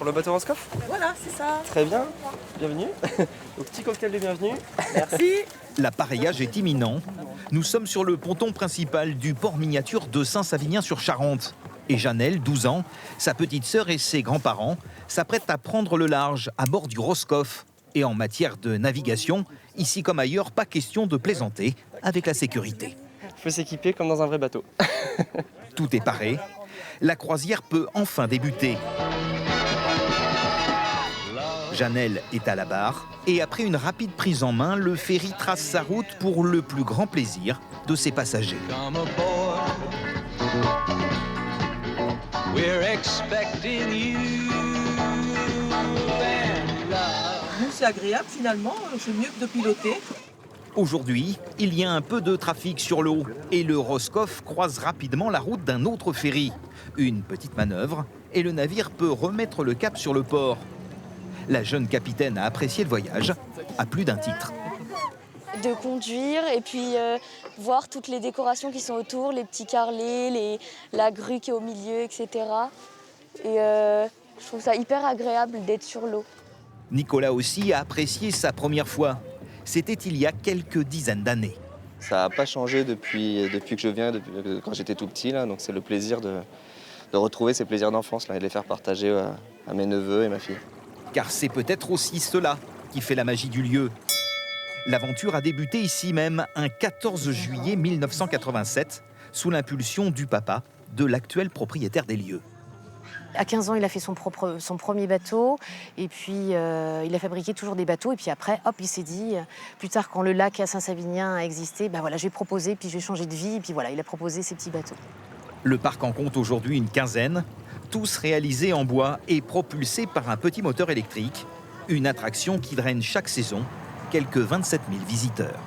Pour le bateau Roscoff? Voilà, c'est ça. Très bien, bienvenue. Au petit cocktail de bienvenue. Merci. L'appareillage est imminent. Nous sommes sur le ponton principal du port miniature de Saint-Savinien-sur-Charente. Et Janelle, 12 ans, sa petite sœur et ses grands-parents s'apprêtent à prendre le large à bord du Roscoff. Et en matière de navigation, ici comme ailleurs, pas question de plaisanter avec la sécurité. Il faut s'équiper comme dans un vrai bateau. Tout est paré. La croisière peut enfin débuter. Janelle est à la barre et après une rapide prise en main, le ferry trace sa route pour le plus grand plaisir de ses passagers. C'est agréable finalement, c'est mieux que de piloter. Aujourd'hui, il y a un peu de trafic sur l'eau et le Roscoff croise rapidement la route d'un autre ferry. Une petite manœuvre et le navire peut remettre le cap sur le port. La jeune capitaine a apprécié le voyage à plus d'un titre. De conduire et puis voir toutes les décorations qui sont autour, les petits carrelets, la grue qui est au milieu, etc. Et je trouve ça hyper agréable d'être sur l'eau. Nicolas aussi a apprécié sa première fois. C'était il y a quelques dizaines d'années. Ça n'a pas changé depuis que je viens, depuis quand j'étais tout petit. Là, donc c'est le plaisir de retrouver ces plaisirs d'enfance là, et de les faire partager à mes neveux et ma fille. Car c'est peut-être aussi cela qui fait la magie du lieu. L'aventure a débuté ici même un 14 juillet 1987, sous l'impulsion du papa de l'actuel propriétaire des lieux. À 15 ans, il a fait son premier bateau et puis il a fabriqué toujours des bateaux. Et puis après, hop, il s'est dit, plus tard quand le lac à Saint-Savinien a existé, ben voilà, je vais proposer, puis je vais changer de vie. Et puis voilà, il a proposé ces petits bateaux. Le parc en compte aujourd'hui une quinzaine, tous réalisés en bois et propulsés par un petit moteur électrique. Une attraction qui draine chaque saison quelques 27 000 visiteurs.